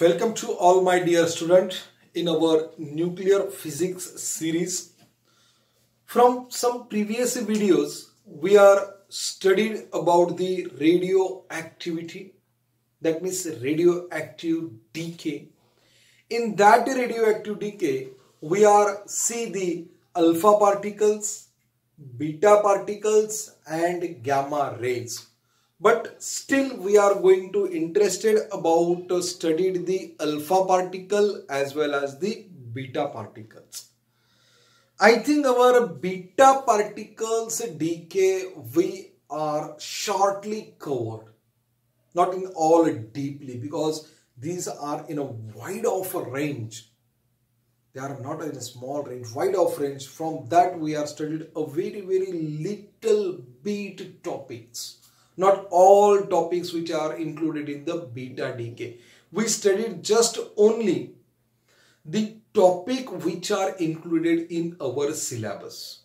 Welcome to all my dear students in our nuclear physics series. From some previous videos, we are studied about the radioactivity, that means radioactive decay. In that radioactive decay, we are see the alpha particles, beta particles and gamma rays. But still we are going to interested about studied the alpha particle as well as the beta particles. I think our beta particles decay we are shortly covered, not in all deeply, because these are in a wide of a range. They are not in a small range, wide of range. From that we are studied a very little bit topics. Not all topics which are included in the beta decay. We studied just only the topic which are included in our syllabus.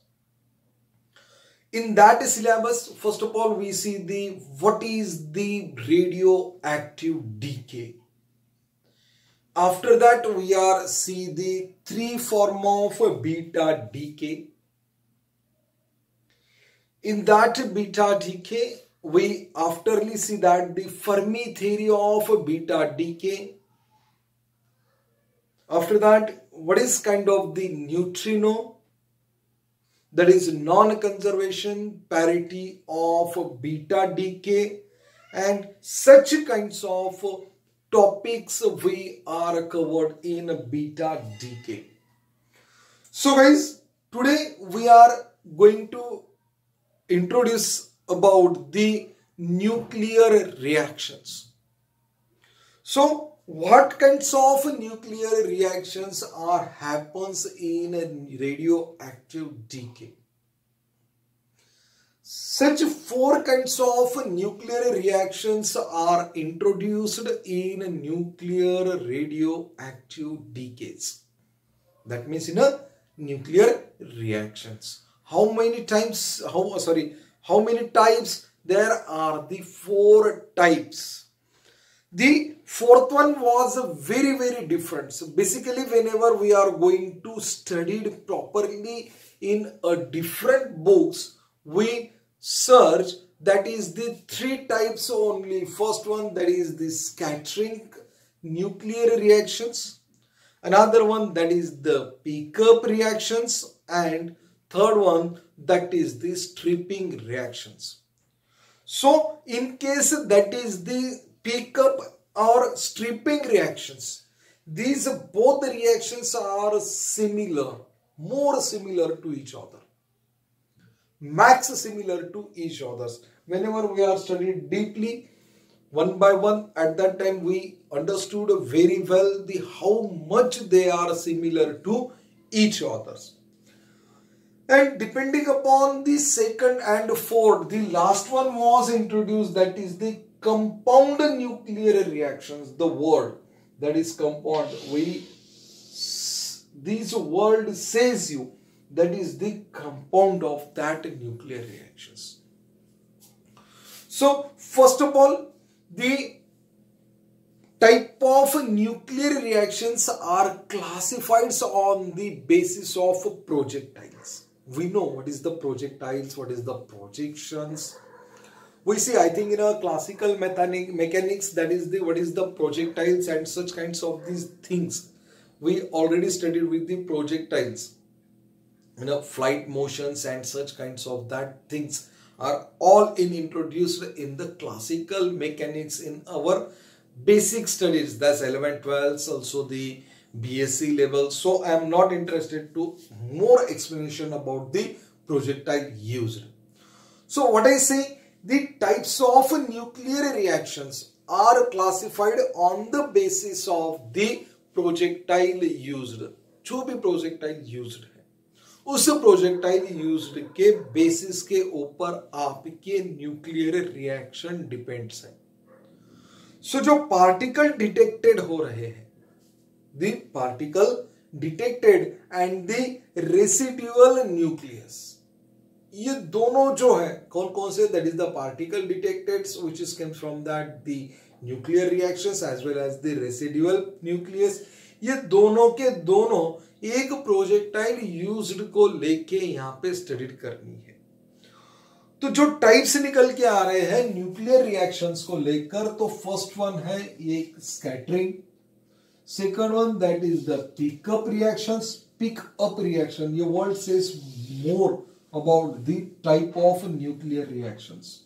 In that syllabus, first of all, we see the what is the radioactive decay. After that, we are see the three form of beta decay. In that beta decay, we afterly see that the Fermi theory of beta decay. After that, what is kind of the neutrino, that is non-conservation parity of beta decay, and such kinds of topics we are covered in beta decay. So guys, today we are going to introduce about the nuclear reactions. So what kinds of nuclear reactions happens in a radioactive decay? Such four kinds of nuclear reactions are introduced in nuclear radioactive decays. That means in a nuclear reactions. How many types? How many types? There are the four types. The fourth one was very different. So basically, whenever we are going to study it properly in a different books, we search that is the three types only. First one, that is the scattering nuclear reactions. Another one, that is the pickup reactions, and third one, that is the stripping reactions. So in case that is the pickup or stripping reactions, these both reactions are similar, more similar to each other, max similar to each other. Whenever we are studied deeply one by one, at that time we understood very well the how much they are similar to each other. And depending upon the second and fourth, the last one was introduced, that is the compound nuclear reactions. The word that is compound, this word says you that is the compound of that nuclear reactions. So first of all, the type of nuclear reactions are classified on the basis of projectiles. We know what is the projectiles, what is the projections. We see, I think in a classical mechanics, that is the what is the projectiles and such kinds of these things. We already studied with the projectiles. Flight motions and such kinds of that things are all introduced in the classical mechanics in our basic studies. That's 11, 12, also the BSc level. So I am not interested to more explanation about the projectile used. So what I say, the types of nuclear reactions are classified on the basis of the projectile used. जो भी projectile used है, उस projectile used के basis के ऊपर आपके nuclear reaction depends है. So जो particle detected हो रहे हैं, the particle detected and the residual nucleus, ये दोनों जो है कौन कौन से, that is the particle detected which is comes from that the nuclear reactions as well as the residual nucleus, ये दोनों के दोनों एक प्रोजेक्टाइल यूज्ड को लेके यहां पे स्टडीड करनी है। तो जो टाइप्स निकल के आ रहे हैं न्यूक्लियर रिएक्शंस को लेकर, तो फर्स्ट वन है ये scattering, second one that is the pickup reactions, pickup reaction, ये word says more about the type of nuclear reactions.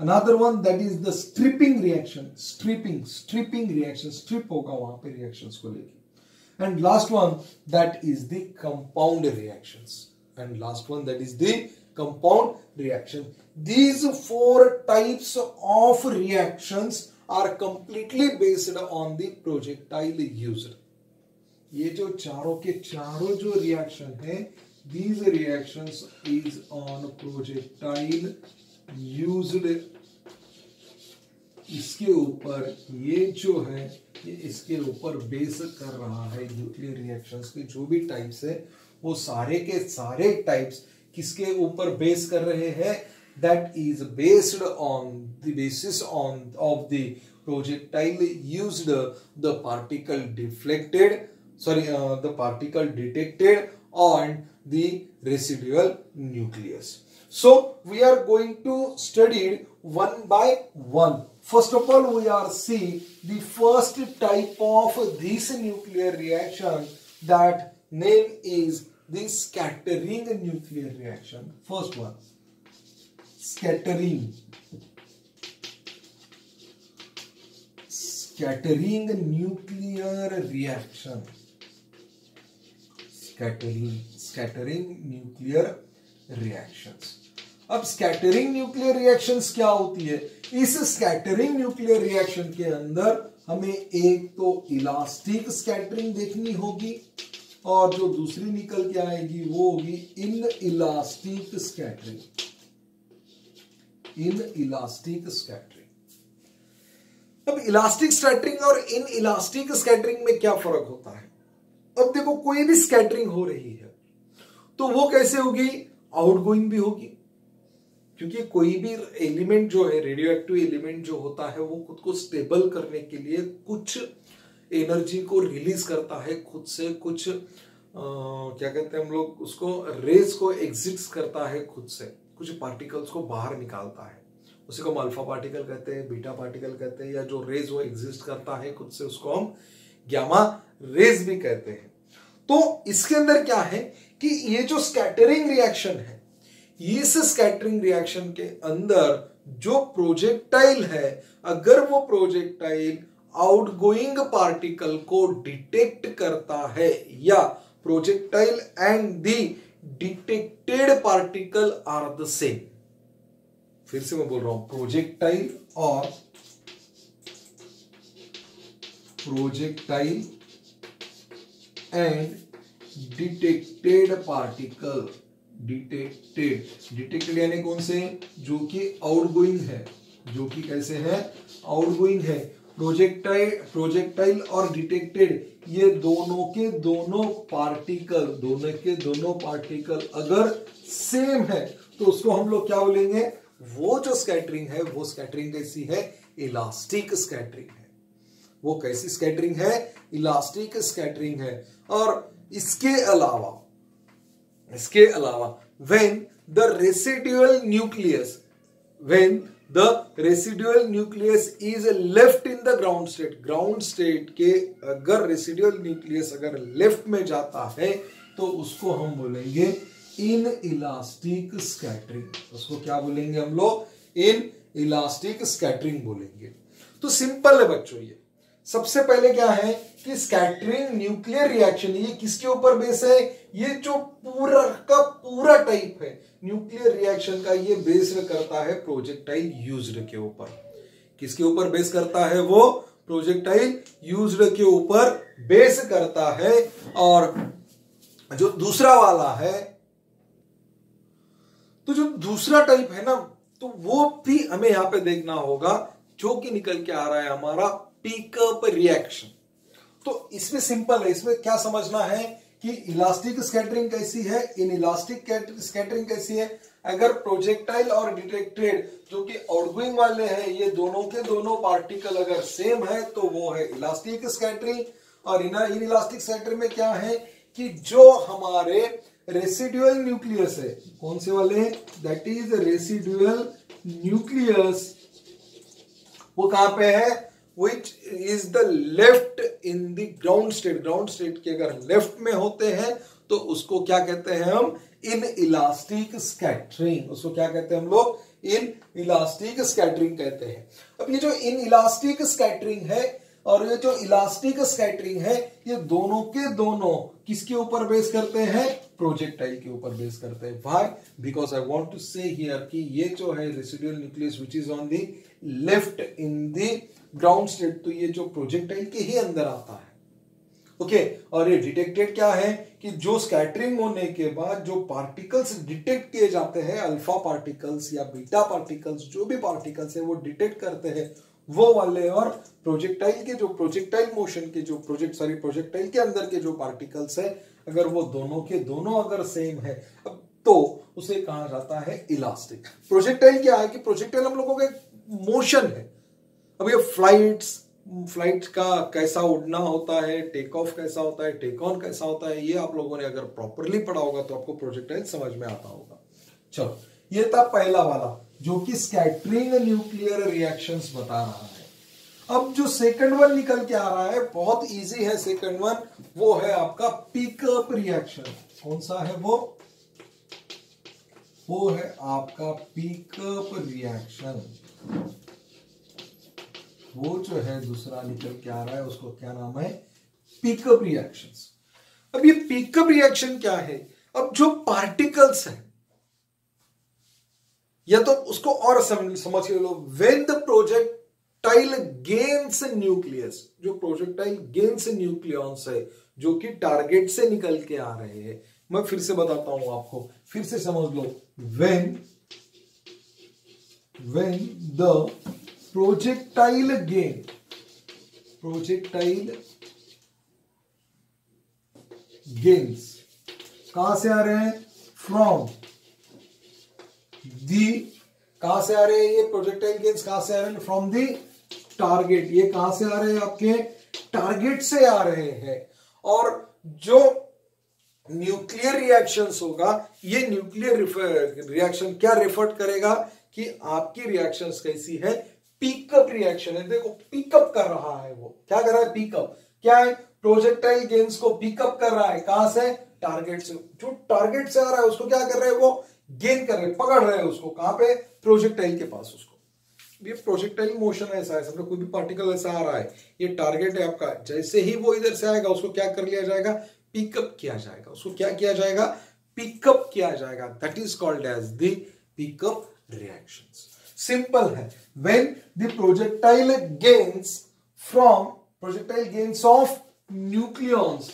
Another one that is the stripping reaction, stripping reaction, strip होगा वहां पे reactions को लेके। And last one that is the compound reactions, and last one that is the compound reaction. These four types of reactions are completely based on the projectile used. ये जो चारों के चारों जो रिएक्शन है, these reactions is on projectile used. इसके ऊपर ये जो है ये इसके ऊपर बेस कर रहा है। न्यूक्लियर रिएक्शंस के जो भी टाइप्स है वो सारे के सारे टाइप्स किसके ऊपर बेस कर रहे हैं? That is based on the basis on of the projectile used, the particle deflected, the particle detected on the residual nucleus. So we are going to study one by one. First of all, we are see the first type of this nuclear reaction, that name is the scattering nuclear reaction. First one, scattering nuclear reaction, scattering nuclear reactions. अब scattering nuclear reactions क्या होती है? इस scattering nuclear reaction के अंदर हमें एक तो इलास्टिक स्कैटरिंग देखनी होगी, और जो दूसरी निकल के आएगी वो होगी in elastic scattering, in elastic scattering. अब इलास्टिक स्कैटरिंग और इन इलास्टिक स्कैटरिंग में क्या फर्क होता है? अब देखो, कोई भी स्कैटरिंग हो रही है तो वो कैसे होगी? आउटगोइंग भी होगी, क्योंकि कोई भी एलिमेंट जो है, रेडियो एक्टिव एलिमेंट जो होता है, वो खुद को स्टेबल करने के लिए कुछ एनर्जी को रिलीज करता है खुद से, कुछ क्या कहते हैं हम लोग उसको, रेज को एग्जिट करता है खुद से, कुछ पार्टिकल्स को बाहर निकालता है। उसी को हम अल्फा पार्टिकल कहते हैं, बीटा पार्टिकल कहते हैं, या जो रेज वो एग्जिस्ट करता है खुद से उसको हम गामा रेज भी कहते हैं। तो इसके अंदर क्या है कि ये जो स्कैटरिंग रिएक्शन है, इस स्कैटरिंग रिएक्शन के अंदर जो प्रोजेक्टाइल है, अगर वो प्रोजेक्टाइल आउटगोइंग पार्टिकल को डिटेक्ट करता है, या projectile and the detected particle are the same. फिर से मैं बोल रहा हूं, projectile and detected particle, detected यानी कौन से? जो कि आउटगोइंग है, जो कि कैसे है? आउटगोइंग है। प्रोजेक्टाइल और डिटेक्टेड, ये दोनों के दोनों पार्टिकल अगर सेम है तो उसको हम लोग क्या बोलेंगे? वो जो स्कैटरिंग है, वो स्कैटरिंग कैसी है? इलास्टिक स्कैटरिंग है। वो कैसी स्कैटरिंग है? इलास्टिक स्कैटरिंग है। और इसके अलावा when the residual nucleus is left in the ground state के अगर रेसिडुअल न्यूक्लियस अगर लेफ्ट में जाता है तो उसको हम बोलेंगे इन इलास्टिक स्कैटरिंग। उसको क्या बोलेंगे हम लोग? इन इलास्टिक स्कैटरिंग बोलेंगे। तो सिंपल है बच्चों, ये सबसे पहले क्या है कि स्कैटरिंग न्यूक्लियर रिएक्शन, ये किसके ऊपर बेस है? ये जो पूरा का पूरा टाइप है न्यूक्लियर रिएक्शन का, ये बेस करता है प्रोजेक्टाइल यूज्ड के ऊपर। किसके ऊपर बेस करता है? वो प्रोजेक्टाइल यूज्ड के ऊपर बेस करता है। और जो दूसरा वाला है, तो जो दूसरा टाइप है ना, तो वो भी हमें यहां पे देखना होगा, जो कि निकल के आ रहा है हमारा पिकअप रिएक्शन। तो इसमें सिंपल है, इसमें क्या समझना है कि इलास्टिक स्कैटरिंग कैसी है, इन इलास्टिक स्कैटरिंग कैसी है। अगर प्रोजेक्टाइल और डिटेक्टेड जो कि आउटगोइंग वाले हैं, ये दोनों के दोनों पार्टिकल अगर सेम है तो वो है इलास्टिक स्कैटरिंग। और इन इलास्टिक स्कैटरिंग में क्या है कि जो हमारे रेसिडुअल न्यूक्लियस है, कौन से वाले, दैट इज रेसिडुअल न्यूक्लियस, वो कहां पे है, which is the left in the ground state. Ground state के अगर लेफ्ट में होते हैं तो उसको क्या कहते हैं हम, इन इलास्टिक स्कैटरिंग। उसको क्या कहते हैं हम लोग, इन इलास्टिक स्कैटरिंग कहते हैं। अब ये जो इन इलास्टिक स्कैटरिंग है और ये जो इलास्टिक स्कैटरिंग है, ये दोनों के दोनों किसके ऊपर बेस करते हैं, प्रोजेक्टाइल के ऊपर बेस करते हैं। Why, because I want to say here कि ये जो है residual nucleus which is on the left in the ground state, तो ये जो प्रोजेक्टाइल के ही अंदर आता है। ओके और ये डिटेक्टेड क्या है कि जो स्कैटरिंग होने के बाद जो पार्टिकल्स डिटेक्ट किए जाते हैं, अल्फा पार्टिकल्स या बीटा पार्टिकल्स, जो भी पार्टिकल्स है वो डिटेक्ट करते हैं वो वाले, और प्रोजेक्टाइल के जो प्रोजेक्टाइल मोशन के जो प्रोजेक्टाइल के अंदर के जो पार्टिकल्स है, अगर वो दोनों के दोनों अगर सेम है तो उसे कहा जाता है इलास्टिक। प्रोजेक्टाइल क्या है कि प्रोजेक्टाइल हम लोगों का मोशन है। अब ये फ्लाइट का कैसा उड़ना होता है, टेक ऑफ कैसा होता है, टेक ऑन कैसा होता है, ये आप लोगों ने अगर प्रॉपरली पढ़ा होगा तो आपको प्रोजेक्टाइल समझ में आता होगा। चलो ये था पहला वाला जो कि स्कैटरिंग न्यूक्लियर रिएक्शंस बता रहा है। अब जो सेकंड वन निकल के आ रहा है, बहुत इजी है सेकंड वन, वो है आपका पिकअप रिएक्शन। कौन सा है वो है आपका पिकअप रिएक्शन। वो जो है दूसरा निकल के आ रहा है, उसको क्या नाम है, पिकअप रिएक्शंस। अब ये पिकअप रिएक्शन क्या है, अब जो पार्टिकल्स हैं, या तो उसको और समझ लो, when the projectile gains nucleus, जो प्रोजेक्टाइल गेन्स न्यूक्लियॉन्स है जो कि टारगेट से निकल के आ रहे हैं। मैं फिर से बताता हूं आपको, फिर से समझ लो, व्हेन द प्रोजेक्टाइल गेन्स कहां से आ रहे हैं, फ्रॉम कहां से आ रहे हैं, ये प्रोजेक्टाइल गेन्स कहां से आ रहे हैं, फ्रॉम दी टारगेट। ये कहां से आ रहे हैं, आपके टारगेट से आ रहे हैं। और जो न्यूक्लियर रिएक्शंस होगा, ये न्यूक्लियर रिएक्शन क्या रेफर करेगा कि आपकी रिएक्शंस कैसी है, पिकअप रिएक्शन है। देखो पिकअप कर रहा है, वो क्या कर रहा है, पिकअप क्या है, प्रोजेक्टाइल गेन्स को पिकअप कर रहा है, कहां से, टारगेट से। जो टारगेट से आ रहा है उसको क्या कर रहे हैं, वो गेन कर रहे हैं, पकड़ रहे हैं उसको, कहां पे, प्रोजेक्टाइल के पास। उसको ये प्रोजेक्टाइल मोशन ऐसा है, समझो कोई भी पार्टिकल ऐसा आ रहा है, ये टारगेट है आपका, जैसे ही वो इधर से आएगा उसको क्या कर लिया जाएगा, पिकअप किया जाएगा। उसको क्या किया जाएगा, पिकअप किया जाएगा। That is called as the pickup reactions. Simple है, when the projectile gains of nucleons,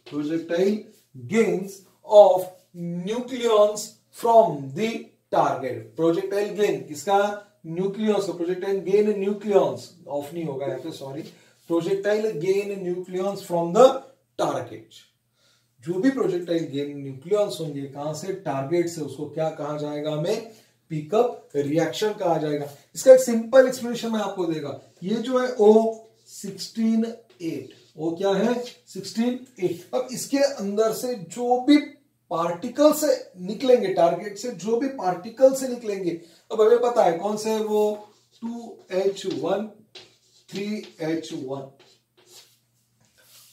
projectile gains of nucleons from the target. Projectile gain किसका, न्यूक्लियॉन्स का। प्रोजेक्टाइल गेन न्यूक्लियॉन्स, ऑफ नहीं होगा यहाँ पे, sorry, projectile gain nucleons from the target. जो भी projectile gain nucleons होंगे कहां से, टारगेट से, उसको क्या कहा जाएगा, हमें पिकअप रिएक्शन कहा जाएगा। इसका एक सिंपल एक्सप्लेनेशन मैं आपको देगा। ये जो है O16-8, वो क्या है, 16-8। अब इसके अंदर से जो भी पार्टिकल से निकलेंगे, टारगेट से जो भी पार्टिकल से निकलेंगे, अब हमें पता है कौन से है वो, 2H1 3H1।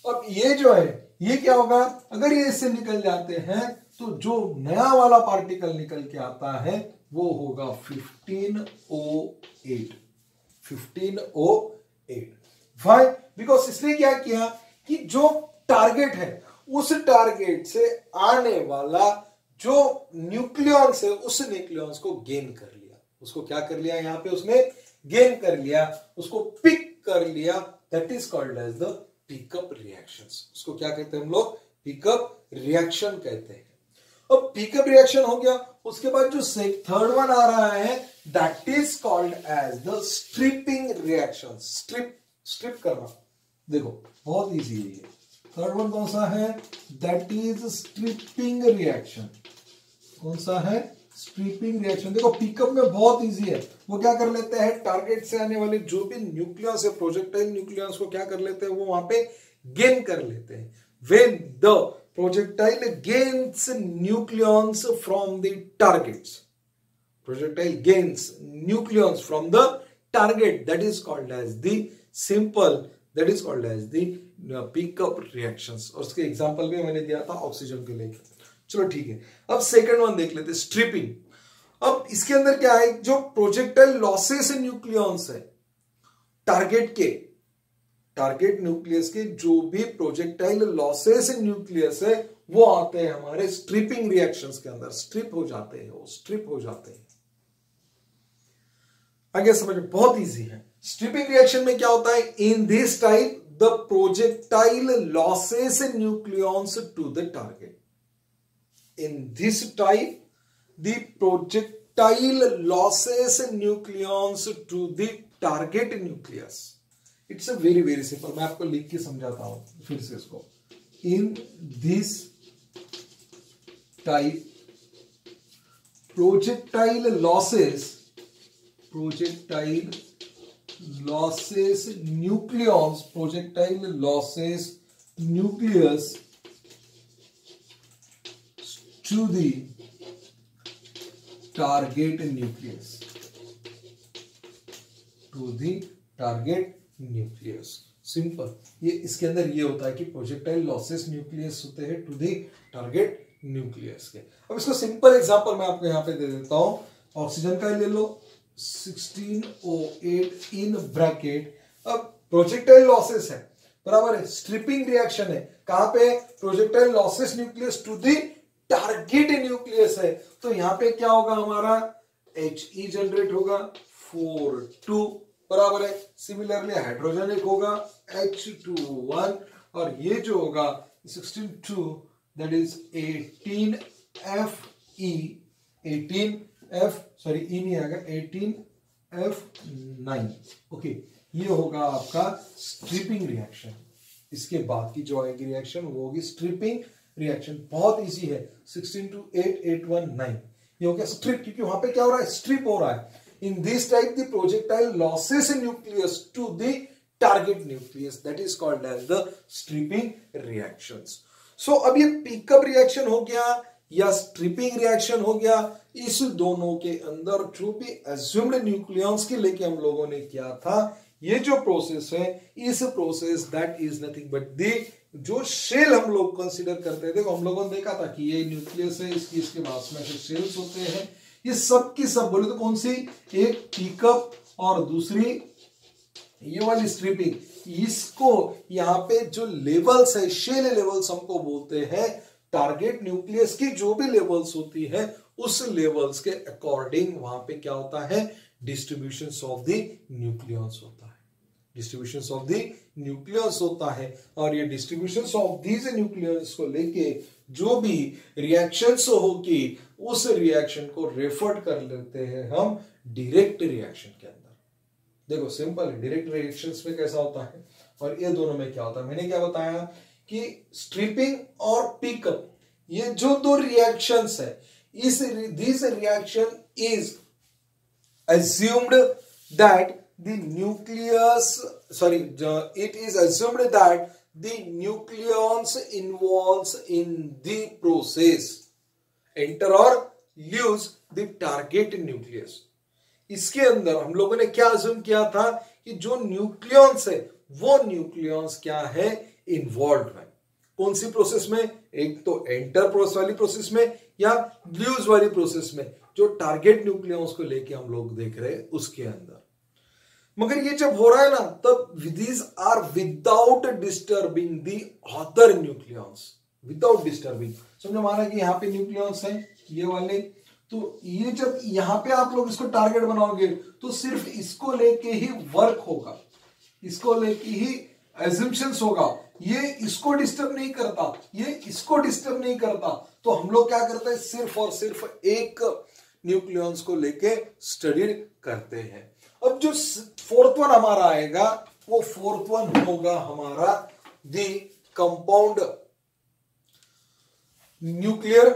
अब ये जो है, ये क्या होगा, अगर ये इससे निकल जाते हैं तो जो नया वाला पार्टिकल निकल के आता है वो होगा 15O8। व्हाई, बिकॉज इसने क्या किया कि जो टारगेट है उस टारगेट से आने वाला जो न्यूक्लियॉन्स है, उस न्यूक्लियॉन्स को गेन कर लिया। उसको क्या कर लिया, यहां पे उसने गेन कर लिया, उसको पिक कर लिया। That is called as the pickup reactions. उसको क्या कहते हैं हम लोग, पिकअप रिएक्शन कहते हैं। अब पिकअप रिएक्शन हो गया, उसके बाद जो थर्ड वन आ रहा है, that is called as the stripping reaction. Strip करना, देखो बहुत इजी है ये। थर्ड वन कौन सा है? That is stripping reaction. कौन सा है? Stripping reaction. देखो पिकअप में बहुत इजी है, वो क्या कर लेते हैं, टारगेट से आने वाले जो भी न्यूक्लियस है, प्रोजेक्टाइल न्यूक्लियस को क्या कर लेते हैं, वो वहां पे गेन कर लेते हैं। When the projectile gains nucleus from the targets, projectile gains nucleons from the target, that is called as the simple, that is called as the pickup reactions। और उसके एग्जांपल भी मैंने दिया था ऑक्सीजन के लिए। चलो ठीक है, अब सेकंड वन देख लेते हैं, स्ट्रिपिंग। अब इसके अंदर क्या है, जो प्रोजेक्टाइल लॉसेस न्यूक्लियॉन्स है टारगेट के, टारगेट न्यूक्लियस के जो भी प्रोजेक्टाइल लॉसेस न्यूक्लियस है वो आते हैं हमारे स्ट्रिपिंग रिएक्शंस के अंदर, स्ट्रिप हो जाते हैं, वो स्ट्रिप हो जाते हैं। आगे समझ में बहुत इजी है। स्ट्रिपिंग रिएक्शन में क्या होता है, in this type the projectile losses nucleons to the target. In this type the projectile losses nucleons to the target nucleus. It's a very very simple, मैं आपको लिख के समझाता हूं फिर से इसको। In this type projectile losses nucleons, projectile losses nucleus to the target nucleus, to the target nucleus। Simple, ये इसके अंदर ये होता है कि प्रोजेक्टाइल लॉसेस न्यूक्लियस होते हैं टू द टारगेट न्यूक्लियस के। अब इसको सिंपल एग्जांपल मैं आपको यहाँ पे दे देता हूं, ऑक्सीजन का ले लो 16O8 इन ब्रैकेट। अब प्रोजेक्टाइल लॉसेस है, बराबर है, स्ट्रिपिंग रिएक्शन है, कहां पे, projectile losses nucleus to the target nucleus है, तो यहां पे क्या होगा हमारा, He जनरेट होगा 4 2, बराबर है। सिमिलरली हाइड्रोजन एक होगा H2 1, और ये जो होगा 16 2 दैट इज 18Fe सॉरी ई नहीं आएगा, 18F9। ओके, ये होगा आपका स्ट्रिपिंग रिएक्शन। इसके बाद की जो आएगी रिएक्शन वो होगी स्ट्रिपिंग रिएक्शन। बहुत इजी है, 16 2 8 8 1 9, ये हो गया स्ट्रिप, क्योंकि वहां पे क्या हो रहा है, स्ट्रिप हो रहा है। In this type the projectile losses nucleus to the target nucleus, that is called as the stripping reactions. So अब ये पिकअप रिएक्शन हो गया या स्ट्रिपिंग रिएक्शन हो गया, इस दोनों के अंदर जो भी एज्यूम्ड न्यूक्लियॉन्स के लेके हम लोगों ने किया था, ये जो प्रोसेस है, इस process that is nothing but the जो शेल हम लोग कंसीडर करते हैं। देखो हम लोगों ने देखा था कि ये न्यूक्लियस है, इसके पास में से शेल्स होते हैं, ये सब की सब बोले तो कौन सी, एक पिकअप और दूसरी ये वाली स्ट्रिपिंग। इसको यहाँ पे जो लेवल्स है, शेल लेवल्स हमको बोलते हैं, टारगेट न्यूक्लियस की जो भी लेवल्स होती है उस लेवल्स के अकॉर्डिंग वहां पे क्या होता है, डिस्ट्रीब्यूशंस ऑफ द न्यूक्लियॉन्स होता है, डिस्ट्रीब्यूशंस ऑफ द न्यूक्लियस होता है। और ये डिस्ट्रीब्यूशंस ऑफ दीज न्यूक्लियस को लेके जो भी रिएक्शंस होगी उस रिएक्शन को रेफर कर लेते हैं हम डायरेक्ट रिएक्शन के अंदर। देखो सिंपल है, डायरेक्ट रिएक्शंस में कैसा होता है और ये दोनों में क्या होता है। मैंने क्या बताया कि स्ट्रिपिंग और पिकअप ये जो दो रिएक्शंस है, इस this reaction is assumed that the nucleus it is assumed that the nucleons involves in the process enter or lose the target nucleus। इसके अंदर हम लोगों ने क्या assume किया था कि जो न्यूक्लियॉन्स है वो न्यूक्लियॉन्स क्या है, इन्वॉल्व है। कौन सी प्रोसेस में, एक तो एंटर प्रोसेस वाली प्रोसेस में या ल्यूज वाली प्रोसेस में, जो टारगेट न्यूक्लियॉन्स को लेके हम लोग देख रहे हैं उसके अंदर। मगर ये जब हो रहा है ना, तब these are without disturbing the other nucleons, without disturbing. समझो हमारा कि यहाँ पे न्यूक्लियॉन्स हैं ये वाले, तो ये जब यहाँ पे आप लोग इसको टारगेट बनाओगे तो सिर्फ इसको लेके ही वर्क होगा, इसको लेके ही एजम्पशंस होगा, ये इसको डिस्टर्ब नहीं करता, ये इसको डिस्टर्ब नहीं करता। तो हम लोग क्या करते हैं, सिर्फ और सिर्फ एक न्यूक्लियॉन्स को लेके स्टडी करते हैं। अब जो फोर्थ वन हमारा आएगा वो फोर्थ वन होगा हमारा the compound nuclear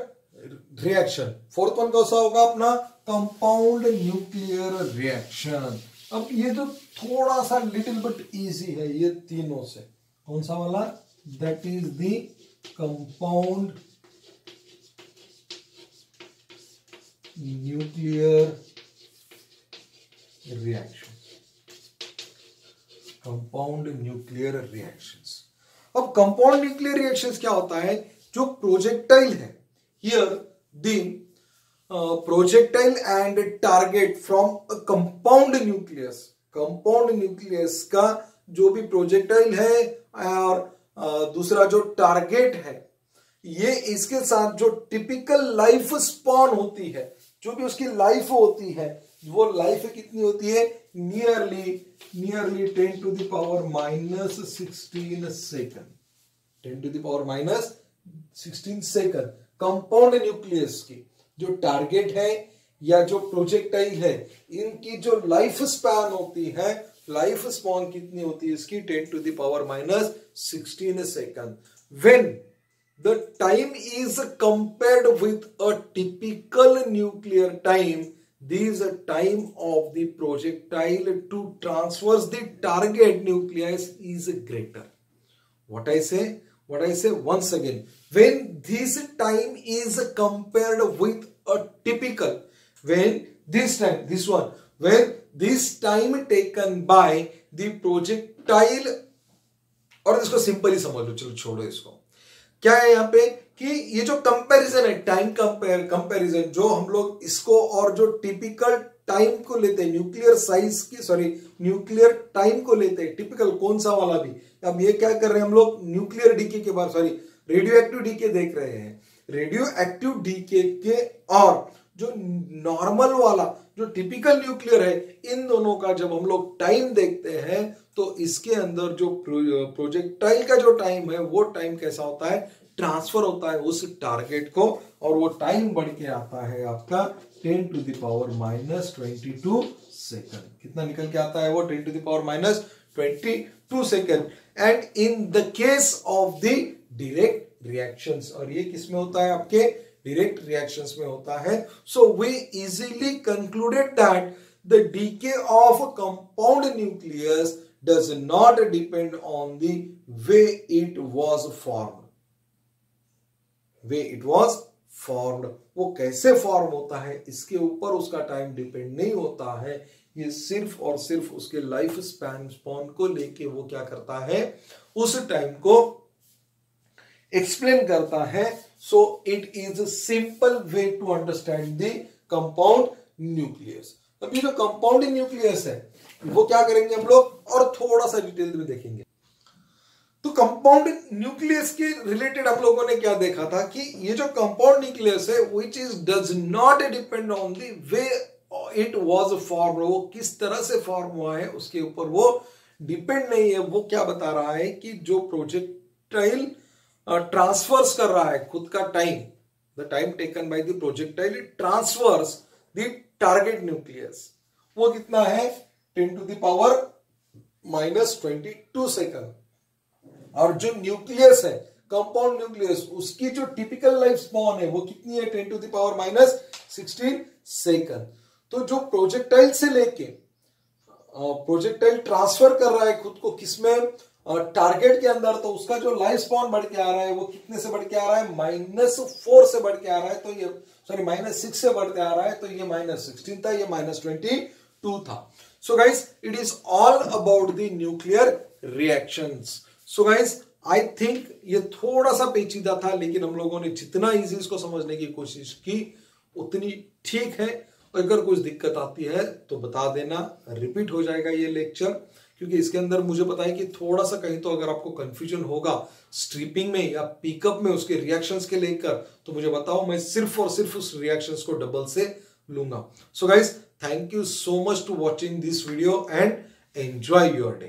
reaction. Fourth one कौन सा होगा अपना? Compound nuclear reaction. अब ये तो थोड़ा सा लिटिल बट इजी है ये तीनों से। कौन सा वाला? That is the compound nuclear reaction. Compound nuclear reactions. अब कंपाउंड न्यूक्लियर रिएक्शंस क्या होता है? जो प्रोजेक्टाइल है, here the projectile and target from compound nucleus. Compound nucleus का जो भी प्रोजेक्टाइल है और दूसरा जो टारगेट है, ये इसके साथ जो टिपिकल लाइफ स्पॉन होती है, जो भी उसकी लाइफ होती है, वो लाइफ कितनी होती है? Nearly 10 to the power minus 16 second. 10 to the power minus 16 second. Compound nucleus की जो टारगेट है या जो प्रोजेक्टाइल है, इनकी जो लाइफ स्पैन होती है, लाइफ स्पॉन कितनी होती है इसकी? 10 to the power minus 16 second. When the time is compared with a typical nuclear time, this time of the projectile to traverse the target nucleus is greater. What I say once again, when this time is compared with a typical, when this time taken by the projectile, और इसको simply समझ लो, चलो छोड़ो इसको। क्या है यहाँ पे कि ये जो कंपैरिजन है, टाइम कंपैरिजन, जो हम लोग इसको और जो टिपिकल टाइम को लेते हैं, न्यूक्लियर टाइम को लेते हैं, टिपिकल कौन सा वाला भी। अब ये क्या कर रहे हैं हम लोग? न्यूक्लियर डीके के बाद रेडियो एक्टिव डीके देख रहे हैं। रेडियो एक्टिव डीके के और जो नॉर्मल वाला जो टिपिकल न्यूक्लियर है, इन दोनों का जब हम लोग टाइम देखते हैं तो इसके अंदर जो प्रोजेक्टाइल का जो टाइम है, वो टाइम कैसा होता है? ट्रांसफर होता है उस टारगेट को, और वो टाइम बढ़ के आता है आपका 10 to the power minus 22 second. कितना निकल के आता है वो? 10 to the power minus 22 second. And in the case of the direct reactions, और ये किस में होता है? आपके डायरेक्ट रिएक्शंस में होता है। So we easily concluded that the decay of compound nucleus does not depend on the way it was formed। वो कैसे फॉर्म होता है इसके ऊपर उसका टाइम डिपेंड नहीं होता है। ये सिर्फ और सिर्फ उसके लाइफ स्पॉन को लेके वो क्या करता है? उस टाइम को एक्सप्लेन करता है। So it is simple way to understand the compound nucleus. अब ये जो कंपाउंड न्यूक्लियस है, वो क्या करेंगे हम लोग और थोड़ा सा डिटेल में देखेंगे। तो कंपाउंड न्यूक्लियस के रिलेटेड हम लोगों ने क्या देखा था कि ये जो कंपाउंड न्यूक्लियस है, which is does not depend on the way it was formed, वो किस तरह से फॉर्म हुआ है उसके ऊपर वो डिपेंड नहीं है। वो क्या बता रहा है कि जो प्रोजेक्टाइल ट्रांसफर्स कर रहा है खुद का time, the time taken by the projectile it transverse the target nucleus, वो कितना है? 10 to the power minus 22 second. और जो न्यूक्लियस है, कंपाउंड न्यूक्लियस, उसकी जो टिपिकल लाइफ स्पॉन है वो कितनी है? 10 to the power minus 16 second. तो जो प्रोजेक्टाइल से लेके प्रोजेक्टाइल ट्रांसफर कर रहा है खुद को किसमें? टारगेट के अंदर, तो उसका जो लाइफ स्पॉन बढ़ के आ रहा है वो कितने से बढ़ के आ रहा है? -4 से बढ़ के आ रहा है। तो ये -6 से बढ़ते आ रहा है, तो ये -16 था, ये -22 था। So guys, it is all about the nuclear reactions. So guys, I think ये थोड़ा सा पेचीदा था, लेकिन हम लोगों ने जितना इजी इसको समझने की कोशिश की उतनी ठीक है। और अगर कुछ दिक्कत आती है तो बता देना, रिपीट हो जाएगा ये लेक्चर, क्योंकि इसके अंदर मुझे पता है कि थोड़ा सा कहीं तो अगर आपको कंफ्यूजन होगा स्ट्रिपिंग में या पिकअप में उसके रिएक्शंस के लेकर, तो मुझे बताओ, मैं सिर्फ और सिर्फ उस रिएक्शंस को डबल से लूंगा। So guys, thank you so much to watching this video and enjoy your day.